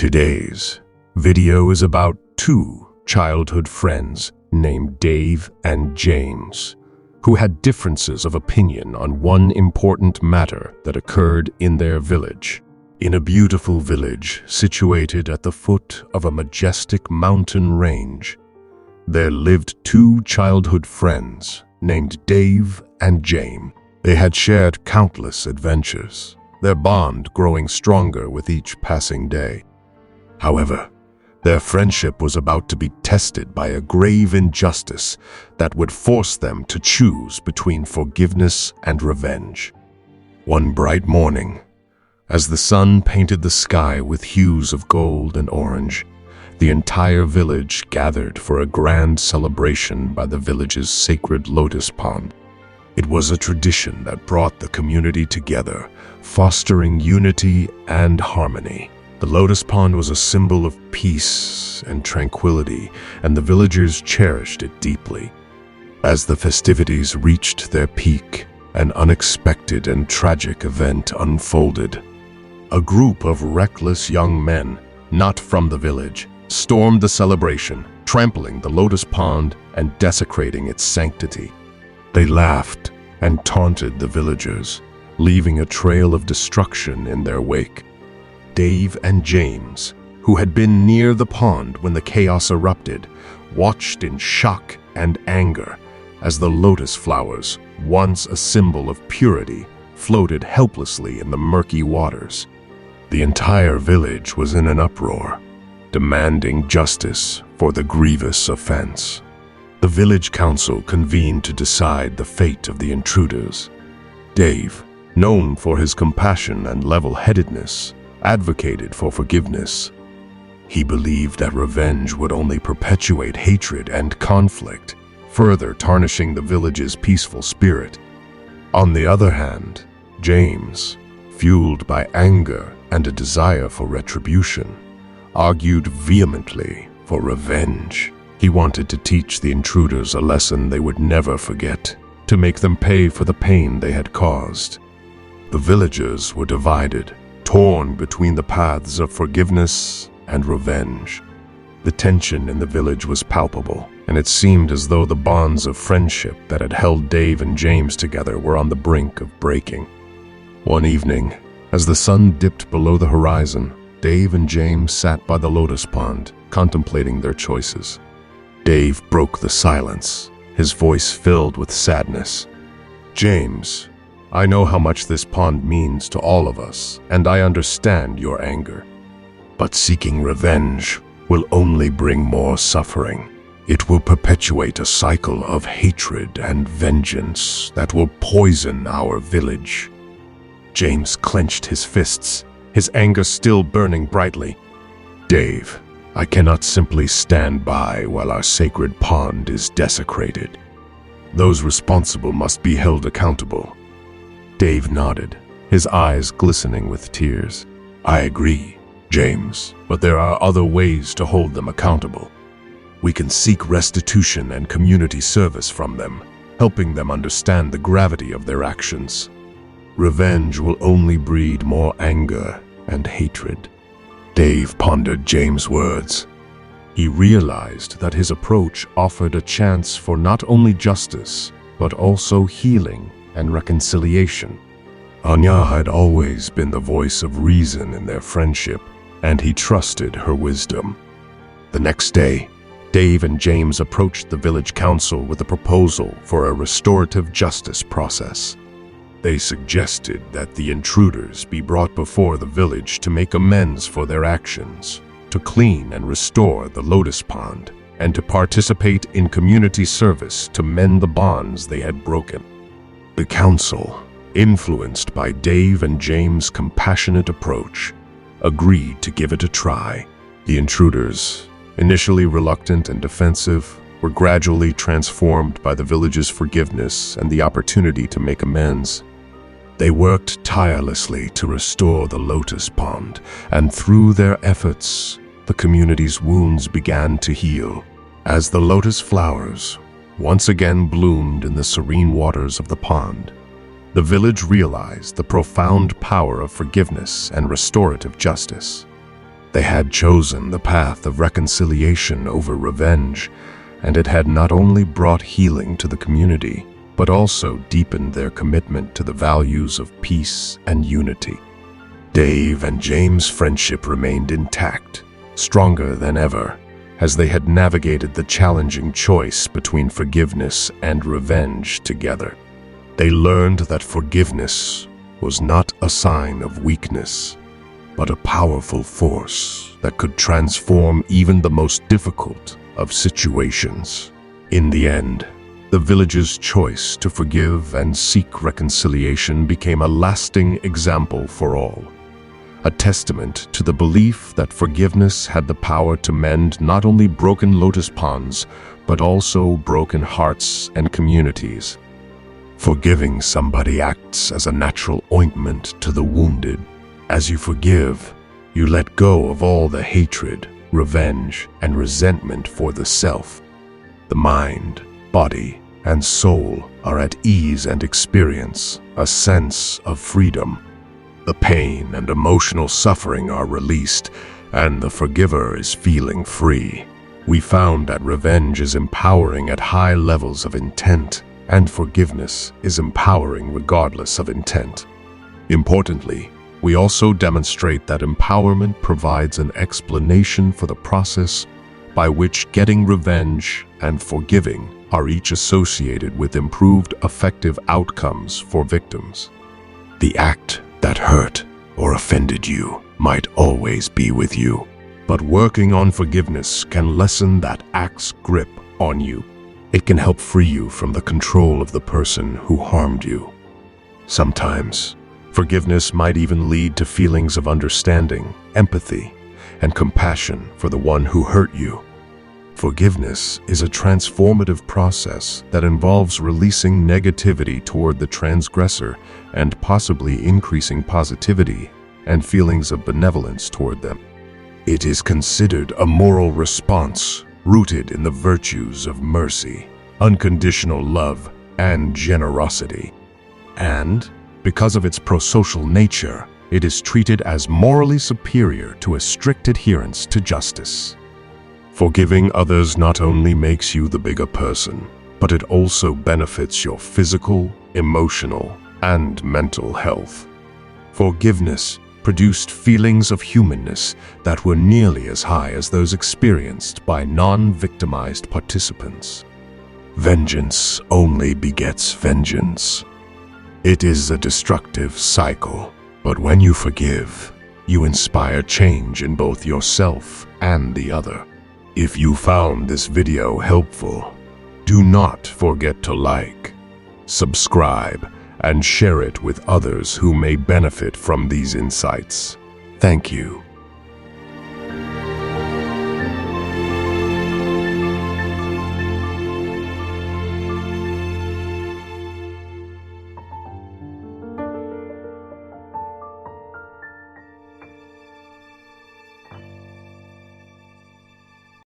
Today's video is about two childhood friends named Dave and James, who had differences of opinion on one important matter that occurred in their village. In a beautiful village situated at the foot of a majestic mountain range, there lived two childhood friends named Dave and James. They had shared countless adventures, their bond growing stronger with each passing day. However, their friendship was about to be tested by a grave injustice that would force them to choose between forgiveness and revenge. One bright morning, as the sun painted the sky with hues of gold and orange, the entire village gathered for a grand celebration by the village's sacred lotus pond. It was a tradition that brought the community together, fostering unity and harmony. The lotus pond was a symbol of peace and tranquility, and the villagers cherished it deeply. As the festivities reached their peak, an unexpected and tragic event unfolded. A group of reckless young men, not from the village, stormed the celebration, trampling the lotus pond and desecrating its sanctity. They laughed and taunted the villagers, leaving a trail of destruction in their wake. Dave and James, who had been near the pond when the chaos erupted, watched in shock and anger as the lotus flowers, once a symbol of purity, floated helplessly in the murky waters. The entire village was in an uproar, demanding justice for the grievous offense. The village council convened to decide the fate of the intruders. Dave, known for his compassion and level-headedness, advocated for forgiveness. He believed that revenge would only perpetuate hatred and conflict, further tarnishing the village's peaceful spirit. On the other hand, James, fueled by anger and a desire for retribution, argued vehemently for revenge. He wanted to teach the intruders a lesson they would never forget, to make them pay for the pain they had caused. The villagers were divided, torn between the paths of forgiveness and revenge. The tension in the village was palpable, and it seemed as though the bonds of friendship that had held Dave and James together were on the brink of breaking. One evening, as the sun dipped below the horizon, Dave and James sat by the lotus pond, contemplating their choices. Dave broke the silence, his voice filled with sadness. "James, I know how much this pond means to all of us, and I understand your anger. But seeking revenge will only bring more suffering. It will perpetuate a cycle of hatred and vengeance that will poison our village." James clenched his fists, his anger still burning brightly. "Dave, I cannot simply stand by while our sacred pond is desecrated. Those responsible must be held accountable." Dave nodded, his eyes glistening with tears. "I agree, James, but there are other ways to hold them accountable. We can seek restitution and community service from them, helping them understand the gravity of their actions. Revenge will only breed more anger and hatred." Dave pondered James' words. He realized that his approach offered a chance for not only justice, but also healing and reconciliation. Anya had always been the voice of reason in their friendship, and he trusted her wisdom. The next day, Dave and James approached the village council with a proposal for a restorative justice process. They suggested that the intruders be brought before the village to make amends for their actions, to clean and restore the lotus pond, and to participate in community service to mend the bonds they had broken. The council, influenced by Dave and James' compassionate approach, agreed to give it a try. The intruders, initially reluctant and defensive, were gradually transformed by the village's forgiveness and the opportunity to make amends. They worked tirelessly to restore the lotus pond, and through their efforts, the community's wounds began to heal. As the lotus flowers once again bloomed in the serene waters of the pond, the village realized the profound power of forgiveness and restorative justice. They had chosen the path of reconciliation over revenge, and it had not only brought healing to the community, but also deepened their commitment to the values of peace and unity. Dave and James' friendship remained intact, stronger than ever, as they had navigated the challenging choice between forgiveness and revenge together. They learned that forgiveness was not a sign of weakness, but a powerful force that could transform even the most difficult of situations. In the end, the village's choice to forgive and seek reconciliation became a lasting example for all, a testament to the belief that forgiveness had the power to mend not only broken lotus ponds, but also broken hearts and communities. Forgiving somebody acts as a natural ointment to the wounded. As you forgive, you let go of all the hatred, revenge, and resentment for the self. The mind, body, and soul are at ease and experience a sense of freedom. The pain and emotional suffering are released, and the forgiver is feeling free. We found that revenge is empowering at high levels of intent, and forgiveness is empowering regardless of intent. Importantly, we also demonstrate that empowerment provides an explanation for the process by which getting revenge and forgiving are each associated with improved effective outcomes for victims. The act that hurt or offended you might always be with you, but working on forgiveness can lessen that act's grip on you. It can help free you from the control of the person who harmed you. Sometimes, forgiveness might even lead to feelings of understanding, empathy, and compassion for the one who hurt you. Forgiveness is a transformative process that involves releasing negativity toward the transgressor and possibly increasing positivity and feelings of benevolence toward them. It is considered a moral response rooted in the virtues of mercy, unconditional love, and generosity. And, because of its prosocial nature, it is treated as morally superior to a strict adherence to justice. Forgiving others not only makes you the bigger person, but it also benefits your physical, emotional, and mental health. Forgiveness produced feelings of humanness that were nearly as high as those experienced by non-victimized participants. Vengeance only begets vengeance. It is a destructive cycle, but when you forgive, you inspire change in both yourself and the other. If you found this video helpful, do not forget to like, subscribe, and share it with others who may benefit from these insights. Thank you.